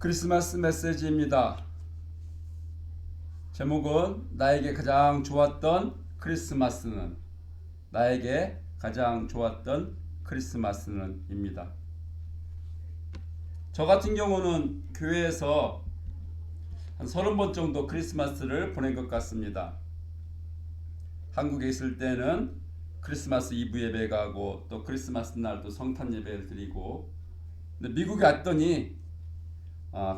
크리스마스 메시지입니다. 제목은 나에게 가장 좋았던 크리스마스는 나에게 가장 좋았던 크리스마스는 입니다. 저 같은 경우는 교회에서 한 30번 정도 크리스마스를 보낸 것 같습니다. 한국에 있을 때는 크리스마스 이브 예배 가고 또 크리스마스 날도 성탄 예배를 드리고, 근데 미국에 왔더니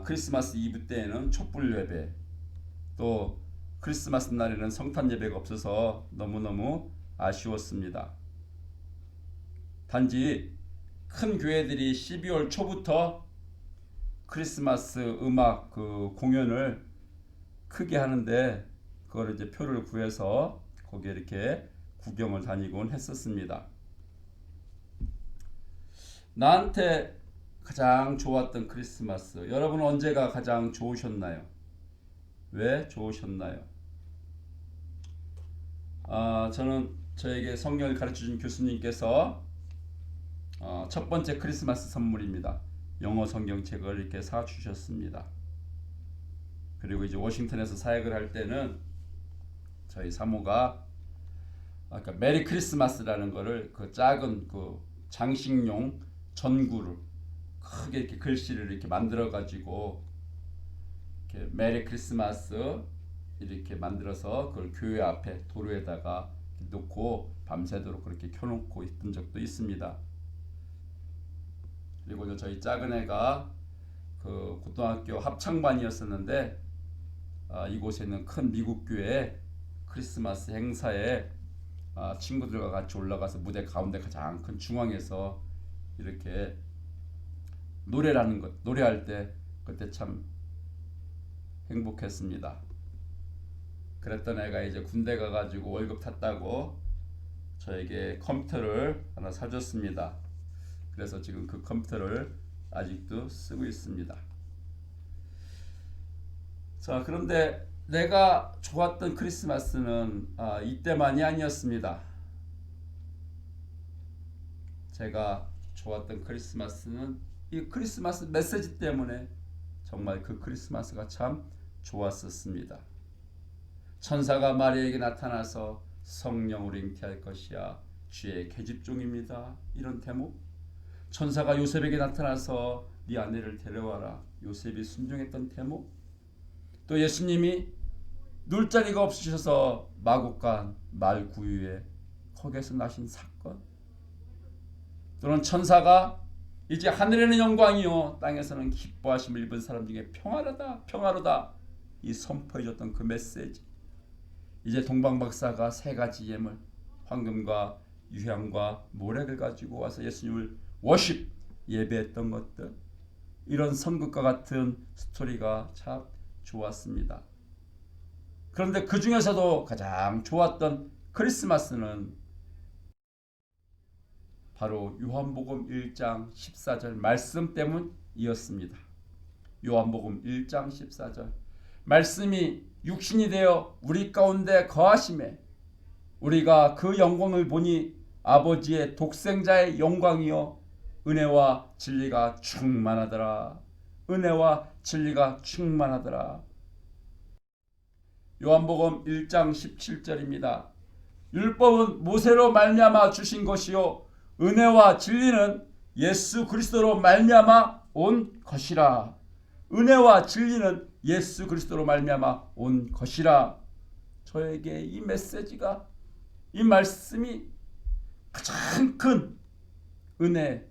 크리스마스 이브 때에는 촛불 예배, 또 크리스마스 날에는 성탄 예배가 없어서 너무너무 아쉬웠습니다. 단지 큰 교회들이 12월 초부터 크리스마스 음악 공연을 크게 하는데, 그걸 이제 표를 구해서 거기에 이렇게 구경을 다니곤 했었습니다. 나한테 가장 좋았던 크리스마스, 여러분 언제가 가장 좋으셨나요? 왜 좋으셨나요? 저는 저에게 성경을 가르쳐준 교수님께서 첫 번째 크리스마스 선물입니다. 영어 성경책을 이렇게 사주셨습니다. 그리고 이제 워싱턴에서 사역을 할 때는 저희 사모가 아까 메리 크리스마스라는 거를 그 작은 그 장식용 전구를 크게 이렇게 글씨를 이렇게 만들어 가지고 이렇게 메리 크리스마스 이렇게 만들어서 그걸 교회 앞에 도로에다가 놓고 밤새도록 그렇게 켜놓고 있던 적도 있습니다. 그리고 저희 작은 애가 그 고등학교 합창반이었었는데, 이곳에 있는 큰 미국 교회 크리스마스 행사에 친구들과 같이 올라가서 무대 가운데 가장 큰 중앙에서 이렇게 노래할 때 그때 참 행복했습니다. 그랬던 애가 이제 군대 가가지고 월급 탔다고 저에게 컴퓨터를 하나 사줬습니다. 그래서 지금 그 컴퓨터를 아직도 쓰고 있습니다. 자, 그런데 내가 좋았던 크리스마스는 이때만이 아니었습니다. 제가 좋았던 크리스마스는 이 크리스마스 메시지 때문에 정말 그 크리스마스가 참 좋았었습니다. 천사가 마리아에게 나타나서 성령으로 잉태할 것이야 주의 계집종입니다, 이런 대목. 천사가 요셉에게 나타나서 네 아내를 데려와라, 요셉이 순종했던 대목. 또 예수님이 놀 자리가 없으셔서 마국간 말구유에 거기에서 나신 사건. 또는 천사가 이제 하늘에는 영광이요 땅에서는 기뻐하심을 입은 사람 중에 평화로다 평화로다 이 선포해줬던 그 메시지. 이제 동방박사가 세 가지 예물, 황금과 유향과 모략을 가지고 와서 예수님을 워십 예배했던 것들, 이런 선극과 같은 스토리가 참 좋았습니다. 그런데 그 중에서도 가장 좋았던 크리스마스는 바로 요한복음 1장 14절 말씀 때문이었습니다. 요한복음 1장 14절 말씀이 육신이 되어 우리 가운데 거하심에 우리가 그 영광을 보니 아버지의 독생자의 영광이요 은혜와 진리가 충만하더라. 은혜와 진리가 충만하더라. 요한복음 1장 17절입니다. 율법은 모세로 말미암아 주신 것이요 은혜와 진리는 예수 그리스도로 말미암아 온 것이라. 은혜와 진리는 예수 그리스도로 말미암아 온 것이라. 저에게 이 메시지가, 이 말씀이 가장 큰 은혜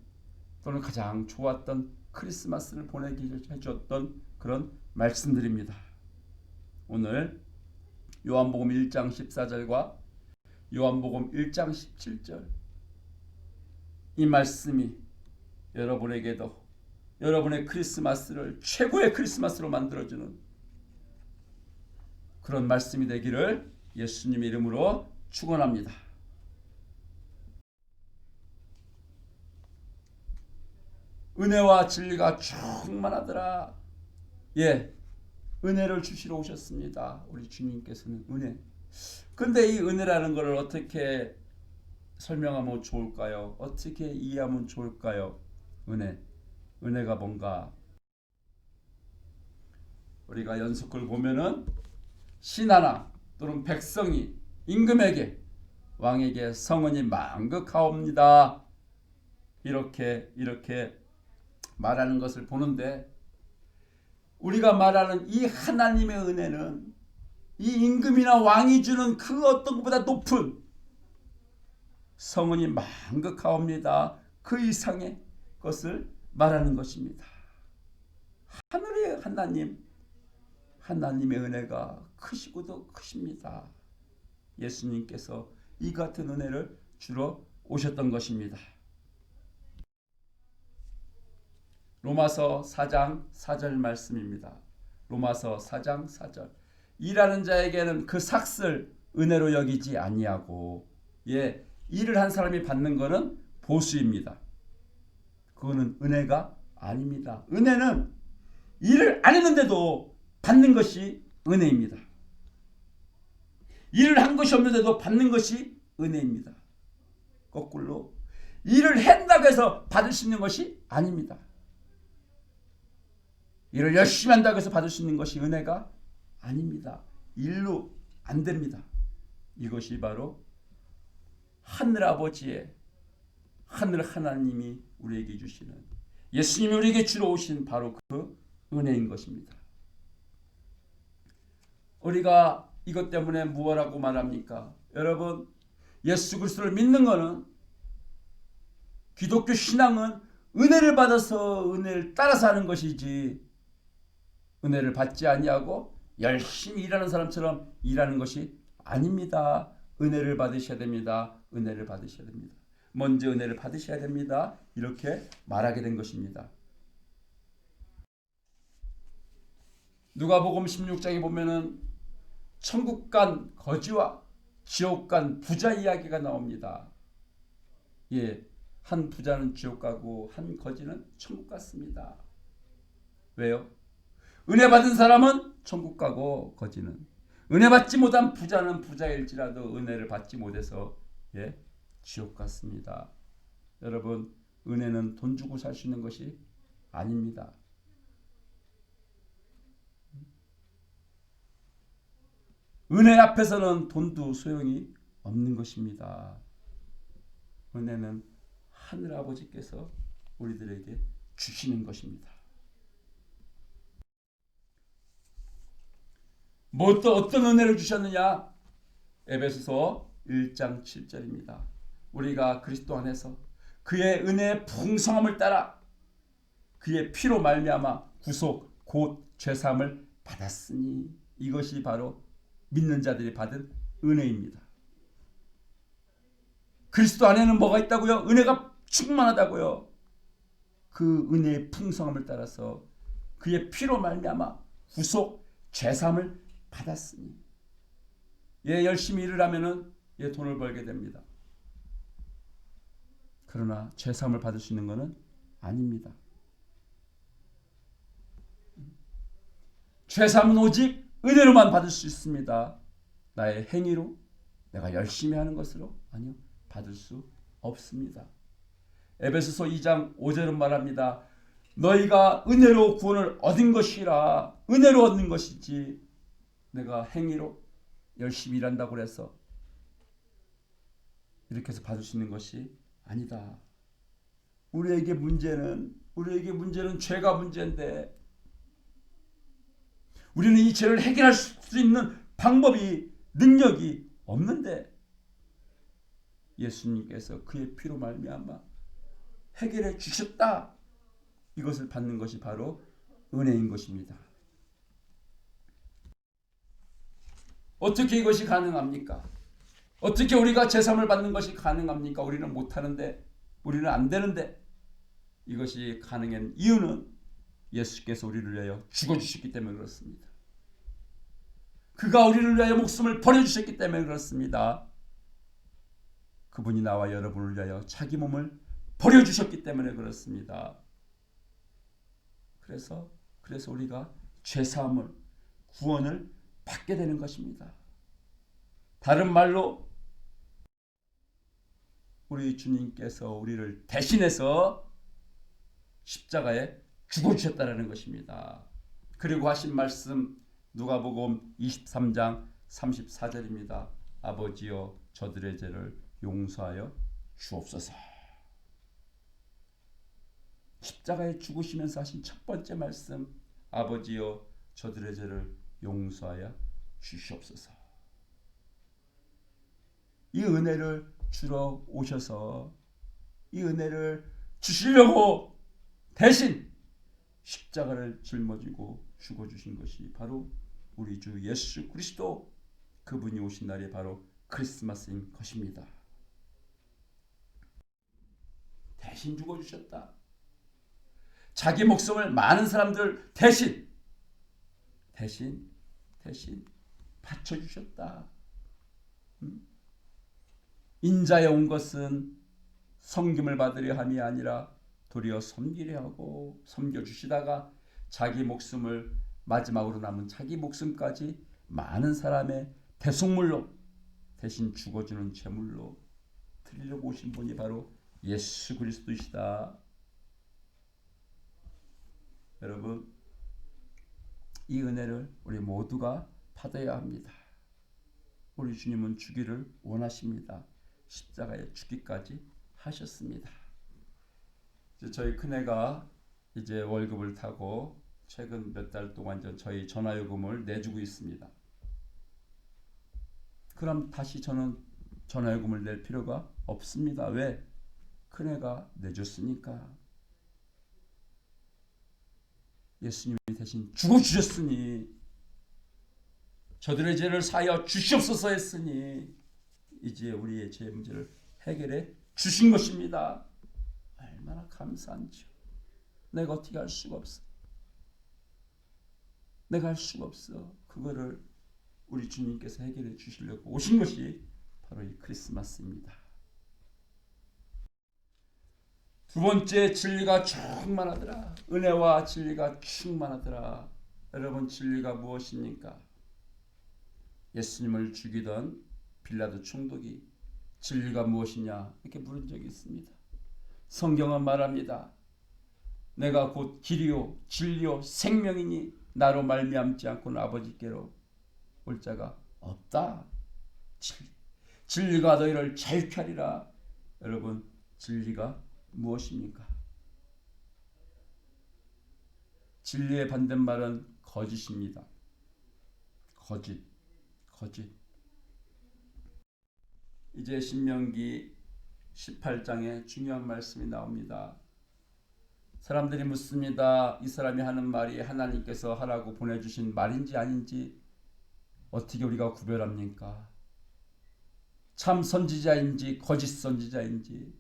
또는 가장 좋았던 크리스마스를 보내게 해줬던 그런 말씀들입니다. 오늘 요한복음 1장 14절과 요한복음 1장 17절, 이 말씀이 여러분에게도 여러분의 크리스마스를 최고의 크리스마스로 만들어주는 그런 말씀이 되기를 예수님의 이름으로 축원합니다. 은혜와 진리가 충만하더라. 예, 은혜를 주시러 오셨습니다. 우리 주님께서는 은혜. 근데 이 은혜라는 것을 어떻게 설명하면 좋을까요? 어떻게 이해하면 좋을까요? 은혜가 뭔가? 우리가 연속글 보면은 신하나 또는 백성이 임금에게 왕에게 성은이 만극하옵니다. 이렇게 말하는 것을 보는데 우리가 말하는 이 하나님의 은혜는 이 임금이나 왕이 주는 그 어떤 것보다 높은 성은이 만극하옵니다. 그 이상의 것을 말하는 것입니다. 하늘의 하나님의 은혜가 크시고도 크십니다. 예수님께서 이 같은 은혜를 주러 오셨던 것입니다. 로마서 4장 4절 말씀입니다. 로마서 4장 4절. 일하는 자에게는 그 삭슬 은혜로 여기지 아니하고, 일을 한 사람이 받는 것은 보수입니다. 그거는 은혜가 아닙니다. 은혜는 일을 안 했는데도 받는 것이 은혜입니다. 일을 한 것이 없는데도 받는 것이 은혜입니다. 거꾸로 일을 한다고 해서 받을 수 있는 것이 아닙니다. 일을 열심히 한다고 해서 받을 수 있는 것이 은혜가 아닙니다. 일로 안 됩니다. 이것이 바로 하늘아버지의, 하늘 하나님이 우리에게 주시는, 예수님이 우리에게 주러 오신 바로 그 은혜인 것입니다. 우리가 이것 때문에 무엇라고 말합니까? 여러분, 예수 그리스도를 믿는 것은, 기독교 신앙은 은혜를 받아서 은혜를 따라서 하는 것이지, 은혜를 받지 아니하고 열심히 일하는 사람처럼 일하는 것이 아닙니다. 은혜를 받으셔야 됩니다. 은혜를 받으셔야 됩니다. 먼저 은혜를 받으셔야 됩니다. 이렇게 말하게 된 것입니다. 누가복음 16장에 보면은 천국 간 거지와 지옥 간 부자 이야기가 나옵니다. 한 부자는 지옥 가고 한 거지는 천국 갔습니다. 왜요? 은혜 받은 사람은 천국 가고 거지는, 은혜 받지 못한 부자는 부자일지라도 은혜를 받지 못해서 지옥 갔습니다. 여러분, 은혜는 돈 주고 살 수 있는 것이 아닙니다. 은혜 앞에서는 돈도 소용이 없는 것입니다. 은혜는 하늘 아버지께서 우리들에게 주시는 것입니다. 어떤 은혜를 주셨느냐? 에베소서 1장 7절입니다. 우리가 그리스도 안에서 그의 은혜의 풍성함을 따라 그의 피로 말미암아 구속 곧 죄사함을 받았으니, 이것이 바로 믿는 자들이 받은 은혜입니다. 그리스도 안에는 뭐가 있다고요? 은혜가 충만하다고요. 그 은혜의 풍성함을 따라서 그의 피로 말미암아 구속 죄사함을 받았으니, 열심히 일을 하면은 돈을 벌게 됩니다. 그러나 죄사함을 받을 수 있는 것은 아닙니다. 죄사함은 오직 은혜로만 받을 수 있습니다. 나의 행위로, 내가 열심히 하는 것으로 아니요, 받을 수 없습니다. 에베소서 2장 5절은 말합니다. 너희가 은혜로 구원을 얻은 것이라, 은혜로 얻는 것이지 내가 행위로 열심히 일한다고 해서 이렇게 해서 받을 수 있는 것이 아니다. 우리에게 문제는 죄가 문제인데, 우리는 이 죄를 해결할 수 있는 방법이, 능력이 없는데 예수님께서 그의 피로 말미암아 해결해 주셨다. 이것을 받는 것이 바로 은혜인 것입니다. 어떻게 이것이 가능합니까? 어떻게 우리가 제사함을 받는 것이 가능합니까? 우리는 못하는데, 우리는 안 되는데. 이것이 가능한 이유는 예수께서 우리를 위하여 죽어주셨기 때문에 그렇습니다. 그가 우리를 위하여 목숨을 버려주셨기 때문에 그렇습니다. 그분이 나와 여러분을 위하여 자기 몸을 버려주셨기 때문에 그렇습니다. 그래서 우리가 죄사함을, 구원을 받게 되는 것입니다. 다른 말로 우리 주님께서 우리를 대신해서 십자가에 죽어주셨다는 것입니다. 그리고 하신 말씀 누가복음 23장 34절입니다. 아버지여 저들의 죄를 용서하여 주옵소서. 십자가에 죽으시면서 하신 첫 번째 말씀, 아버지여 저들의 죄를 용서하여 주시옵소서. 이 은혜를 주러 오셔서 이 은혜를 주시려고 대신 십자가를 짊어지고 죽어주신 것이 바로 우리 주 예수 그리스도, 그분이 오신 날이 바로 크리스마스인 것입니다. 대신 죽어주셨다. 자기 목숨을 많은 사람들 대신 바쳐주셨다. 인자에 온 것은 섬김을 받으려 함이 아니라 도리어 섬기려 하고, 섬겨주시다가 자기 목숨을, 마지막으로 남은 자기 목숨까지 많은 사람의 대속물로, 대신 죽어주는 제물로 드리려고 오신 분이 바로 예수 그리스도이시다. 여러분, 이 은혜를 우리 모두가 받아야 합니다. 우리 주님은 주기를 원하십니다. 십자가에 죽기까지 하셨습니다. 이제 저희 큰애가 이제 월급을 타고 최근 몇 달 동안 저희 전화요금을 내주고 있습니다. 그럼 다시 저는 전화요금을 낼 필요가 없습니다. 왜? 큰애가 내줬으니까. 예수님이 대신 죽어주셨으니, 저들의 죄를 사하여 주시옵소서 했으니 이제 우리의 죄 문제를 해결해 주신 것입니다. 얼마나 감사한지요. 내가 어떻게 할 수가 없어. 내가 할 수가 없어. 그거를 우리 주님께서 해결해 주시려고 오신 것이 바로 이 크리스마스입니다. 두 번째, 진리가 충만하더라. 은혜와 진리가 충만하더라. 여러분, 진리가 무엇입니까? 예수님을 죽이던 빌라도 총독이 진리가 무엇이냐 이렇게 물은 적이 있습니다. 성경은 말합니다. 내가 곧 길이요 진리요 생명이니 나로 말미암지 않고는 아버지께로 올 자가 없다. 진리가 너희를 자유케 하리라. 여러분, 진리가 무엇입니까? 진리의 반대말은 거짓입니다. 거짓. 이제 신명기 18장에 중요한 말씀이 나옵니다. 사람들이 묻습니다. 이 사람이 하는 말이 하나님께서 하라고 보내주신 말인지 아닌지 어떻게 우리가 구별합니까? 참 선지자인지 거짓 선지자인지,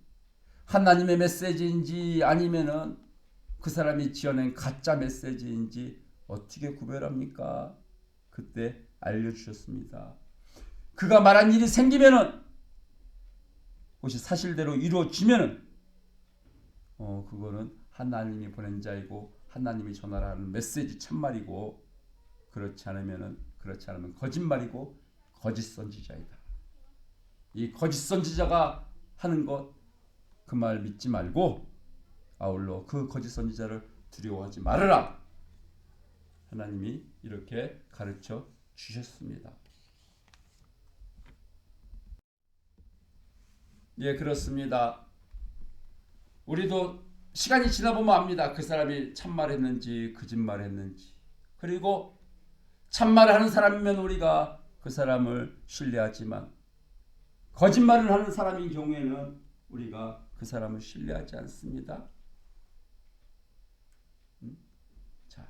하나님의 메시지인지 아니면은 그 사람이 지어낸 가짜 메시지인지 어떻게 구별합니까? 그때 알려주셨습니다. 그가 말한 일이 생기면은, 그것이 사실대로 이루어지면은 그거는 하나님이 보낸 자이고 하나님이 전하라는 메시지 참말이고, 그렇지 않으면 거짓말이고 거짓 선지자이다. 이 거짓 선지자가 하는 것, 그 말 믿지 말고 아울러 그 거짓 선지자를 두려워하지 말아라. 하나님이 이렇게 가르쳐 주셨습니다. 예, 그렇습니다. 우리도 시간이 지나보면 압니다. 그 사람이 참말했는지 거짓말했는지. 그리고 참말을 하는 사람이면 우리가 그 사람을 신뢰하지만, 거짓말을 하는 사람인 경우에는 우리가 그 사람을 신뢰하지 않습니다. 자,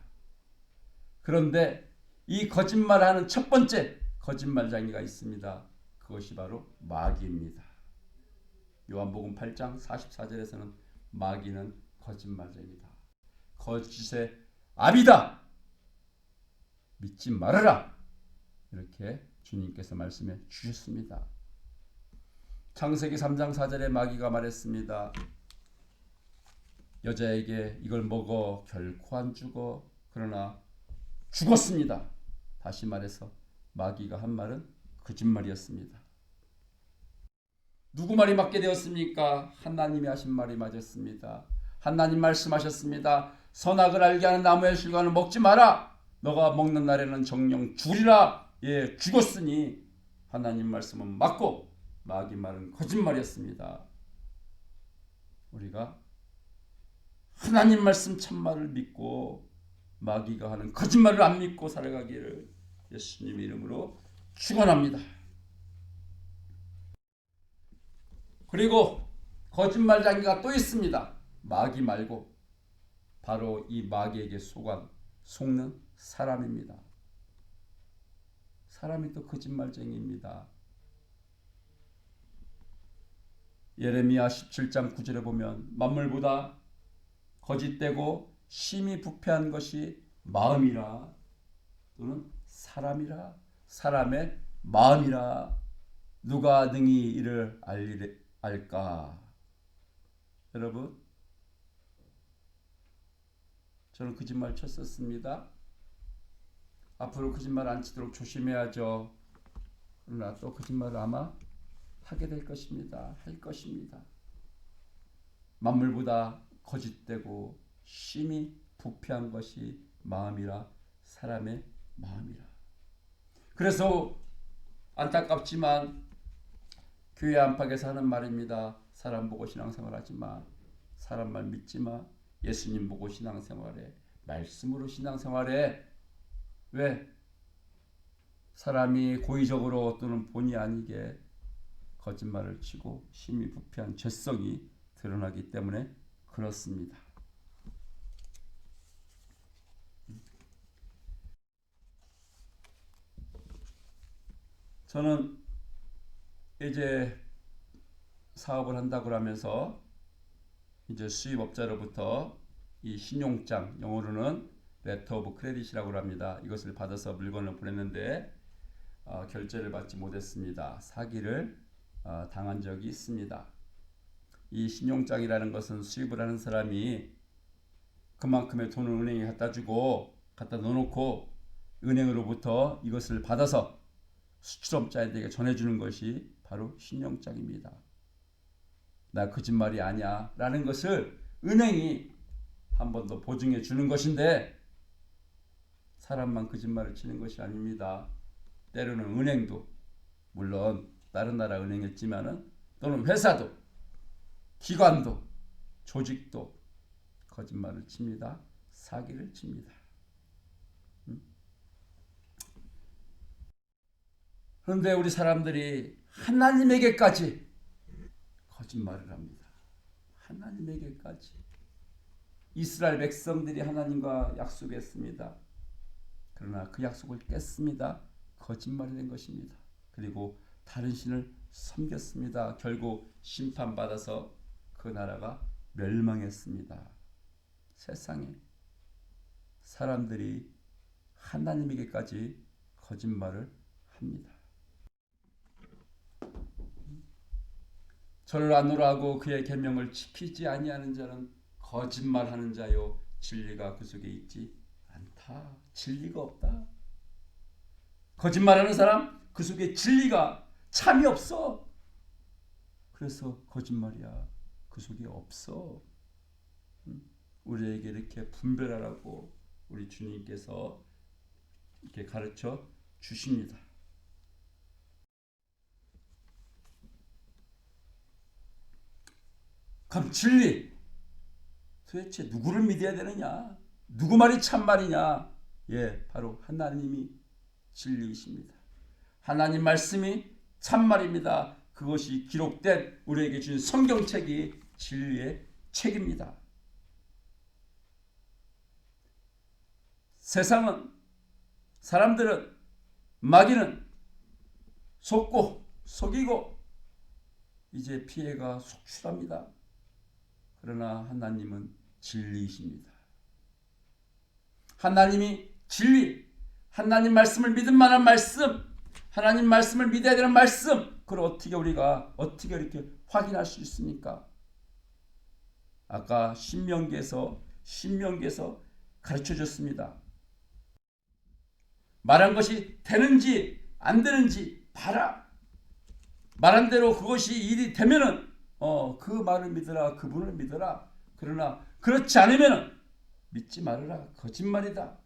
그런데 이 거짓말하는 첫 번째 거짓말쟁이가 있습니다. 그것이 바로 마귀입니다. 요한복음 8장 44절에서는 마귀는 거짓말쟁이다. 거짓의 아비다. 믿지 말아라. 이렇게 주님께서 말씀해 주셨습니다. 창세기 3장 4절에 마귀가 말했습니다. 여자에게 이걸 먹어 결코 안 죽어. 그러나 죽었습니다. 다시 말해서 마귀가 한 말은 거짓말이었습니다. 누구 말이 맞게 되었습니까? 하나님이 하신 말이 맞았습니다. 하나님 말씀하셨습니다. 선악을 알게 하는 나무의 실과는 먹지 마라. 너가 먹는 날에는 정령 죽으리라. 예, 죽었으니 하나님 말씀은 맞고 마귀 말은 거짓말이었습니다. 우리가 하나님 말씀 참말을 믿고 마귀가 하는 거짓말을 안 믿고 살아가기를 예수님 이름으로 축원합니다. 그리고 거짓말 장기가 또 있습니다. 마귀 말고 바로 이 마귀에게 속는 사람입니다. 사람이 또 거짓말쟁이입니다. 예레미야 17장 9절에 보면 만물보다 거짓되고 심히 부패한 것이 마음이라, 또는 사람이라, 사람의 마음이라, 누가 능히 이를 알까? 여러분, 저는 거짓말 쳤었습니다. 앞으로 거짓말 안 치도록 조심해야죠. 그러나 또 거짓말을 아마 하게 될 것입니다. 할 것입니다. 만물보다 거짓되고 심히 부패한 것이 마음이라, 사람의 마음이라. 그래서 안타깝지만 교회 안팎에서 하는 말입니다. 사람 보고 신앙생활하지 마. 사람 말 믿지 마. 예수님 보고 신앙생활해. 말씀으로 신앙생활해. 왜? 사람이 고의적으로 또는 본의 아니게 거짓말을 치고 심히 부패한 죄성이 드러나기 때문에 그렇습니다. 저는 이제 사업을 한다고 하면서 이제 수입업자로부터 이 신용장, 영어로는 레터 오브 크레딧이라고 합니다. 이것을 받아서 물건을 보냈는데 결제를 받지 못했습니다. 사기를 당한 적이 있습니다. 이 신용장이라는 것은 수입을 하는 사람이 그만큼의 돈을 은행에 갖다 넣어놓고 은행으로부터 이것을 받아서 수출업자에게 전해주는 것이 바로 신용장입니다. 나 거짓말이 아니야 라는 것을 은행이 한 번 더 보증해 주는 것인데, 사람만 거짓말을 치는 것이 아닙니다. 때로는 은행도, 물론 다른 나라 은행이었지만은, 또는 회사도, 기관도, 조직도 거짓말을 칩니다. 사기를 칩니다. 그런데 우리 사람들이 하나님에게까지 거짓말을 합니다. 하나님에게까지. 이스라엘 백성들이 하나님과 약속했습니다. 그러나 그 약속을 깼습니다. 거짓말이 된 것입니다. 그리고 다른 신을 섬겼습니다. 결국 심판받아서 그 나라가 멸망했습니다. 세상에 사람들이 하나님에게까지 거짓말을 합니다. 저를 안노라 하고 그의 계명을 지키지 아니하는 자는 거짓말하는 자요, 진리가 그 속에 있지 않다. 진리가 없다. 거짓말하는 사람, 그 속에 진리가 참이 없어. 그래서 거짓말이야. 그 속에 없어. 우리에게 이렇게 분별하라고 우리 주님께서 이렇게 가르쳐 주십니다. 그럼 진리, 도대체 누구를 믿어야 되느냐? 누구 말이 참말이냐? 예, 바로 하나님이 진리이십니다. 하나님 말씀이 참말입니다. 그것이 기록된 우리에게 주신 성경책이 진리의 책입니다. 세상은, 사람들은, 마귀는 속고 속이고 이제 피해가 속출합니다. 그러나 하나님은 진리이십니다. 하나님이 진리, 하나님 말씀을 믿을 만한 말씀, 하나님 말씀을 믿어야 되는 말씀, 그걸 우리가 어떻게 이렇게 확인할 수 있습니까? 아까 신명기에서 가르쳐 줬습니다. 말한 것이 되는지 안 되는지 봐라. 말한 대로 그것이 일이 되면은 그 말을 믿으라, 그분을 믿으라. 그러나 그렇지 않으면 믿지 말아라. 거짓말이다.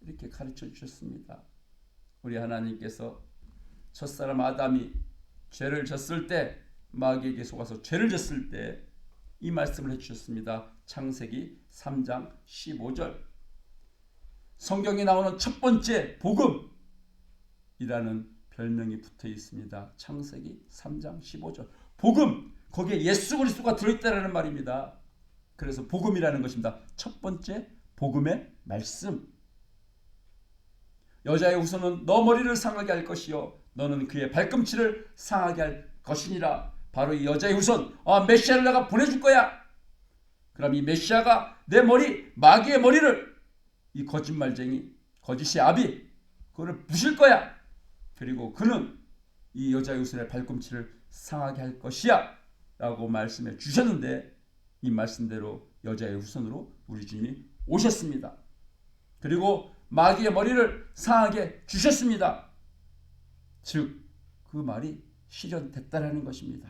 이렇게 가르쳐 주셨습니다. 우리 하나님께서 첫사람 아담이 죄를 졌을 때, 마귀에게 속아서 죄를 졌을 때 이 말씀을 해주셨습니다. 창세기 3장 15절. 성경에 나오는 첫 번째 복음이라는 별명이 붙어 있습니다. 창세기 3장 15절. 복음, 거기에 예수 그리스도가 들어있다라는 말입니다. 그래서 복음이라는 것입니다. 첫 번째 복음의 말씀. 여자의 후손은 너 머리를 상하게 할 것이요 너는 그의 발꿈치를 상하게 할 것이니라. 바로 이 여자의 후손, 메시아를 내가 보내줄 거야. 그럼 이 메시아가 내 머리, 마귀의 머리를, 이 거짓말쟁이, 거짓의 아비, 그거를 부실 거야. 그리고 그는 이 여자의 후손의 발꿈치를 상하게 할 것이야 라고 말씀해 주셨는데, 이 말씀대로 여자의 후손으로 우리 주님이 오셨습니다. 그리고 마귀의 머리를 상하게 주셨습니다. 즉 그 말이 실현됐다라는 것입니다.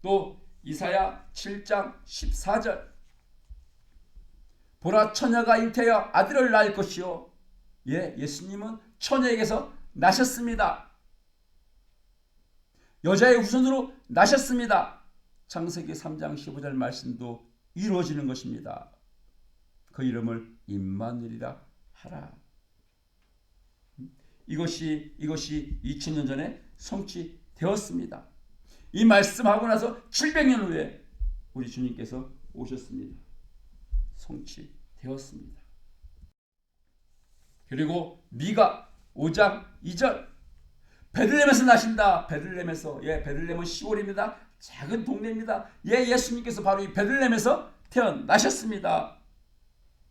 또 이사야 7장 14절. 보라, 처녀가 잉태하여 아들을 낳을 것이요. 예수님은 처녀에게서 나셨습니다. 여자의 후손으로 나셨습니다. 창세기 3장 15절 말씀도 이루어지는 것입니다. 그 이름을 임마누엘이라 하라. 이것이 2000년 전에 성취되었습니다. 이 말씀하고 나서 700년 후에 우리 주님께서 오셨습니다. 성취되었습니다. 그리고 미가 5장 2절. 베들레헴에서 나신다. 베들레헴에서. 베들레헴은 시골입니다. 작은 동네입니다. 예수님께서 바로 이 베들레헴에서 태어나셨습니다.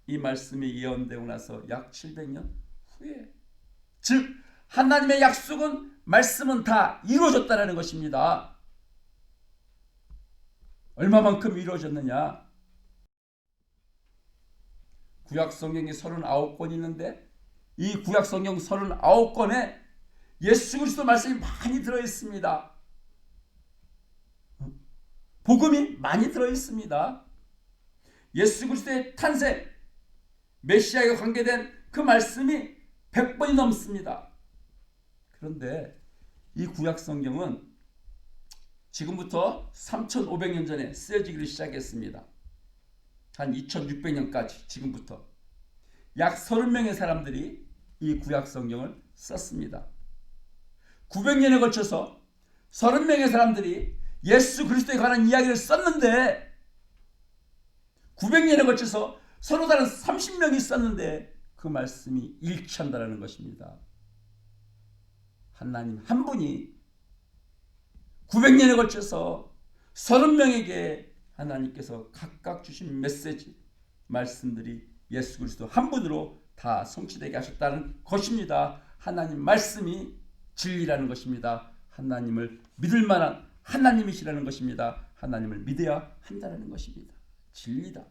이 말씀이 예언되고 나서 약 700년 후에, 즉 하나님의 약속은, 말씀은 다 이루어졌다는 것입니다. 얼마만큼 이루어졌느냐? 구약성경이 39권 있는데 이 구약성경 39권에 예수 그리스도 말씀이 많이 들어있습니다. 복음이 많이 들어있습니다. 예수 그리스도의 탄생, 메시아에 관계된 그 말씀이 100번이 넘습니다. 그런데 이 구약성경은 지금부터 3500년 전에 쓰여지기를 시작했습니다. 한 2600년까지 지금부터 약 30명의 사람들이 이 구약성경을 썼습니다. 900년에 걸쳐서 30명의 사람들이 예수 그리스도에 관한 이야기를 썼는데, 900년에 걸쳐서 서로 다른 30명이 썼는데 그 말씀이 일치한다는 것입니다. 하나님 한 분이 900년에 걸쳐서 30명에게 하나님께서 각각 주신 메시지, 말씀들이 예수 그리스도 한 분으로 다 성취되게 하셨다는 것입니다. 하나님 말씀이 진리라는 것입니다. 하나님을 믿을 만한 하나님이시라는 것입니다. 하나님을 믿어야 한다는 것입니다. 진리다.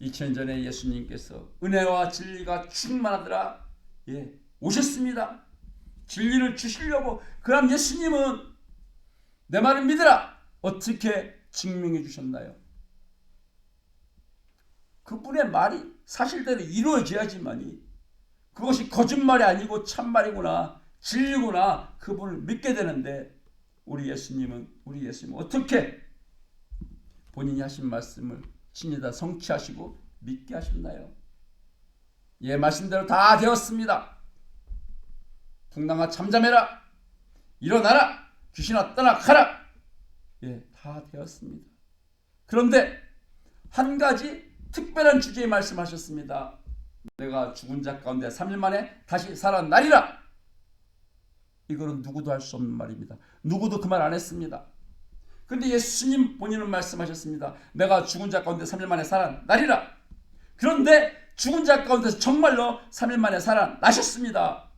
2000년 전에 예수님께서 은혜와 진리가 충만하더라 오셨습니다. 진리를 주시려고. 그럼 예수님은 내 말을 믿으라 어떻게 증명해 주셨나요? 그분의 말이 사실대로 이루어져야지만이 그것이 거짓말이 아니고 참말이구나, 진리구나, 그분을 믿게 되는데, 우리 예수님은 어떻게 본인이 하신 말씀을 진리다 성취하시고 믿게 하셨나요? 말씀대로 다 되었습니다. 풍랑아 잠잠해라, 일어나라, 귀신아 떠나 가라. 다 되었습니다. 그런데 한 가지 특별한 주제에 말씀하셨습니다. 내가 죽은 자 가운데 3일 만에 다시 살아나리라. 이거는 누구도 할 수 없는 말입니다. 누구도 그 말 안 했습니다. 그런데 예수님 본인은 말씀하셨습니다. 내가 죽은 자 가운데 3일 만에 살아나리라. 그런데 죽은 자 가운데서 정말로 3일 만에 살아나셨습니다.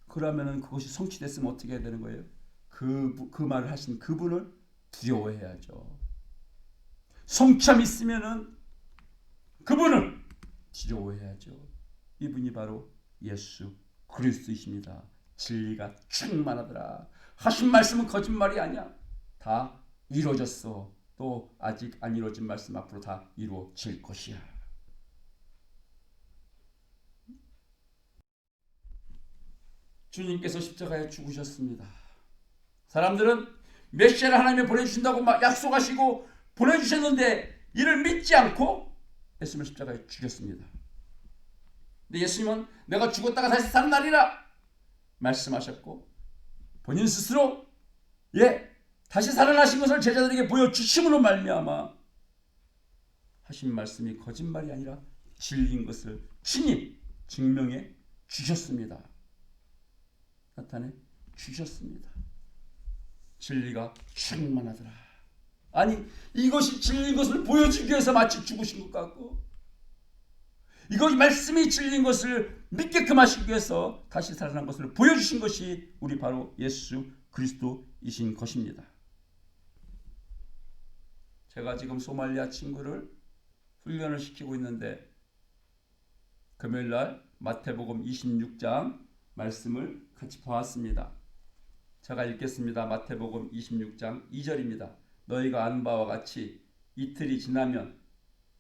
그러면은 그것이 성취됐으면 어떻게 해야 되는 거예요? 그 말을 하신 그분을 두려워해야죠. 성취함 있으면은 그분을 두려워해야죠. 이분이 바로 예수 그리스도이십니다. 진리가 충만하더라. 하신 말씀은 거짓말이 아니야. 다 이루어졌어. 또 아직 안 이루어진 말씀 앞으로 다 이루어질 것이야. 주님께서 십자가에 죽으셨습니다. 사람들은 메시아를 하나님이 보내주신다고 막 약속하시고 보내주셨는데 이를 믿지 않고 예수님을 십자가에 죽였습니다. 근데 예수님은 내가 죽었다가 다시 살아나리라 말씀하셨고 본인 스스로 다시 살아나신 것을 제자들에게 보여주심으로 말미암아 하신 말씀이 거짓말이 아니라 진리인 것을 친히 증명해 주셨습니다. 나타내 주셨습니다. 진리가 충만하더라. 아니 이것이 진리인 것을 보여주기 위해서 마치 죽으신 것 같고 이거 말씀이 진리인 것을 믿게끔 하시기 위해서 다시 살아난 것을 보여주신 것이 우리 바로 예수 그리스도이신 것입니다. 제가 지금 소말리아 친구를 훈련을 시키고 있는데 금요일날 마태복음 26장 말씀을 같이 보았습니다. 제가 읽겠습니다. 마태복음 26장 2절입니다. 너희가 아는 바와 같이 이틀이 지나면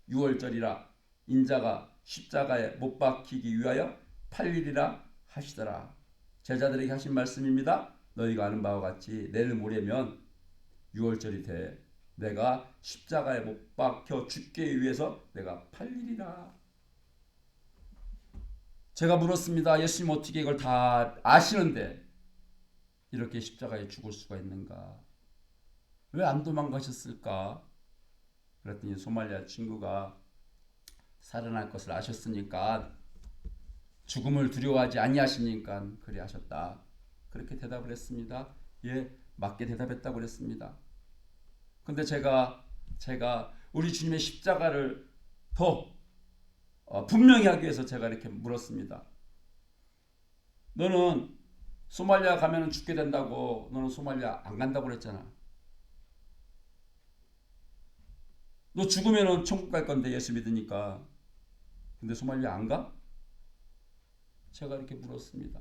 유월절이라 인자가 십자가에 못 박히기 위하여 팔리리라 하시더라. 제자들에게 하신 말씀입니다. 너희가 아는 바와 같이 내일 모레면 유월절이 돼 내가 십자가에 못 박혀 죽기 위해서 내가 팔리리라. 제가 물었습니다. 예수님 어떻게 이걸 다 아시는데 이렇게 십자가에 죽을 수가 있는가? 왜 안 도망가셨을까? 그랬더니 소말리아 친구가 살아날 것을 아셨으니까 죽음을 두려워하지 아니하시니까 그리 하셨다. 그렇게 대답을 했습니다. 맞게 대답했다고 그랬습니다. 근데 제가 우리 주님의 십자가를 더 분명히 하기 위해서 제가 이렇게 물었습니다. 너는 소말리아 가면 죽게 된다고 너는 소말리아 안 간다고 그랬잖아. 너 죽으면 천국 갈 건데 예수 믿으니까. 근데 소말리아 안 가? 제가 이렇게 물었습니다.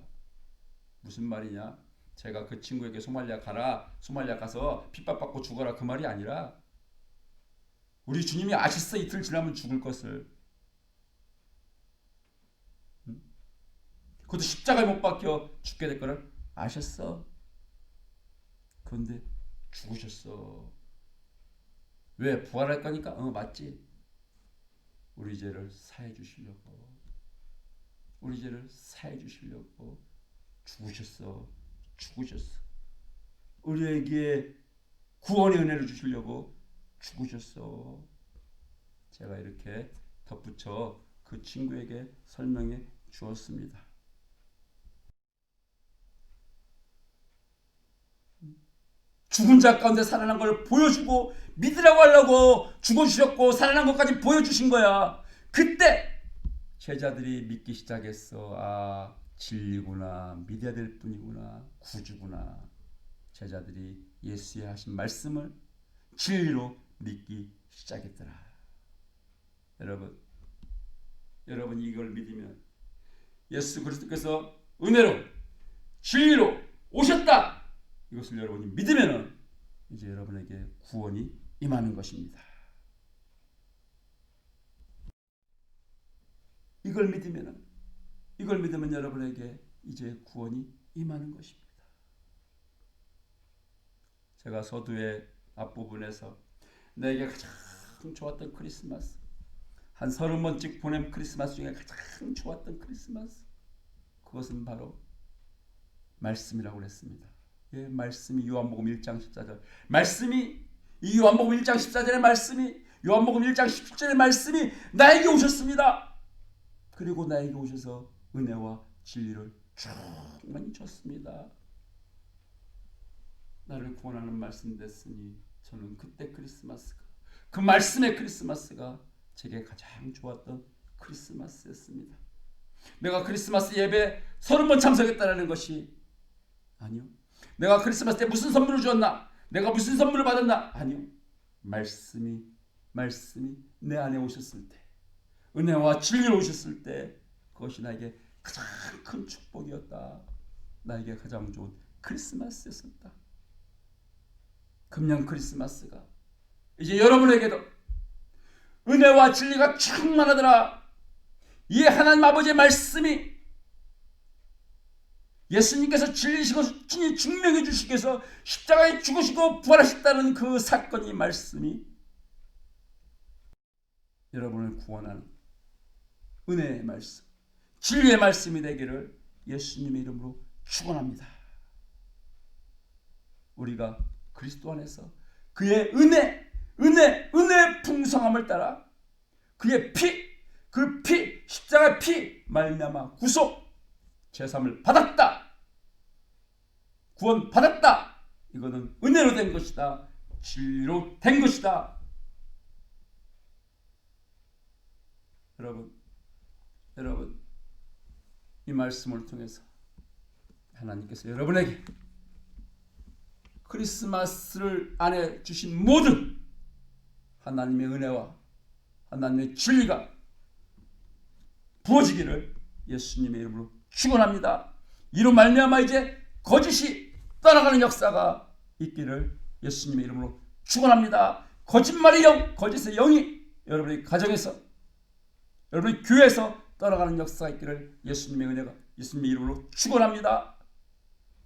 무슨 말이냐? 제가 그 친구에게 소말리아 가라, 소말리아 가서 핍박받고 죽어라 그 말이 아니라 우리 주님이 아셨어. 이틀 지나면 죽을 것을. 그것도 십자가에 못 박혀 죽게 될 거를 아셨어. 그런데 죽으셨어. 왜? 부활할 거니까? 맞지. 우리 죄를 사해 주시려고. 우리 죄를 사해 주시려고 죽으셨어. 우리에게 구원의 은혜를 주시려고 죽으셨어. 제가 이렇게 덧붙여 그 친구에게 설명해 주었습니다. 죽은 자 가운데 살아난 걸 보여주고 믿으라고 하려고 죽어주셨고 살아난 것까지 보여주신 거야. 그때 제자들이 믿기 시작했어. 진리구나. 믿어야 될 뿐이구나. 구주구나. 제자들이 예수의 하신 말씀을 진리로 믿기 시작했더라. 여러분 이걸 믿으면 예수 그리스도께서 은혜로 진리로 오셨다. 이것을 여러분이 믿으면 이제 여러분에게 구원이 임하는 것입니다. 이걸 믿으면 여러분에게 이제 구원이 임하는 것입니다. 제가 서두의 앞부분에서 내게 가장 좋았던 크리스마스, 한 30번씩 보낸 크리스마스 중에 가장 좋았던 크리스마스, 그것은 바로 말씀이라고 그랬습니다. 말씀이 요한복음 1장 14절 이 요한복음 1장 14절의 말씀이 요한복음 1장 17절의 말씀이 나에게 오셨습니다. 그리고 나에게 오셔서 은혜와 진리를 충만히 줬습니다. 나를 구원하는 말씀 됐으니 저는 그때 크리스마스가 그 말씀의 크리스마스가 제게 가장 좋았던 크리스마스였습니다. 내가 크리스마스 예배 30번 참석했다는 것이 아니요. 내가 크리스마스 때 무슨 선물을 주었나? 내가 무슨 선물을 받았나? 아니요. 말씀이 내 안에 오셨을 때, 은혜와 진리로 오셨을 때 그것이 나에게 가장 큰 축복이었다. 나에게 가장 좋은 크리스마스였었다. 금년 크리스마스가 이제 여러분에게도 은혜와 진리가 충만하더라. 이 하나님 아버지의 말씀이 예수님께서 진리시고 친히 증명해 주시기 위해서 십자가에 죽으시고 부활하셨다는 그 사건이 말씀이 여러분을 구원하는 은혜의 말씀, 진리의 말씀이 되기를 예수님의 이름으로 축원합니다. 우리가 그리스도 안에서 그의 은혜의 풍성함을 따라 그의 그 피, 십자가 피 말미암아 구속, 제삼을 받았다. 구원 받았다. 이거는 은혜로 된 것이다. 진리로 된 것이다. 여러분 이 말씀을 통해서 하나님께서 여러분에게 크리스마스를 안에 주신 모든 하나님의 은혜와 하나님의 진리가 부어지기를 예수님의 이름으로 축원합니다. 이로 말미암아 이제 거짓이 떠나가는 역사가 있기를 예수님의 이름으로 축원합니다. 거짓말의 영, 거짓의 영이 여러분의 가정에서, 여러분의 교회에서 떠나가는 역사가 있기를 예수님의 은혜가 예수님의 이름으로 축원합니다.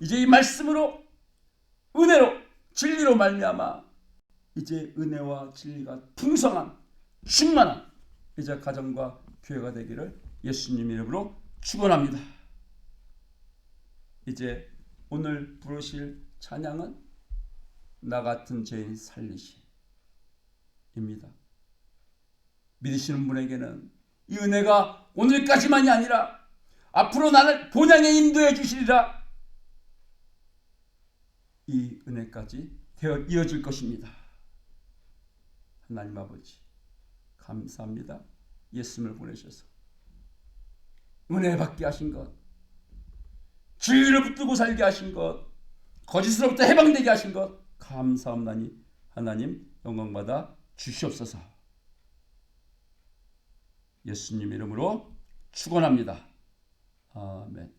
이제 이 말씀으로 은혜로 진리로 말미암아 이제 은혜와 진리가 풍성한 충만한 이제 가정과 교회가 되기를 예수님 이름으로 축원합니다. 이제 오늘 부르실 찬양은 나 같은 죄인 살리시입니다. 믿으시는 분에게는 이 은혜가 오늘까지만이 아니라 앞으로 나를 본향에 인도해 주시리라. 이 은혜까지 되어 이어질 것입니다. 하나님 아버지 감사합니다. 예수님을 보내셔서 은혜 받게 하신 것, 진리를 붙들고 살게 하신 것, 거짓으로부터 해방되게 하신 것 감사합나니 하나님 영광받아 주시옵소서. 예수님 이름으로 축원합니다. 아멘.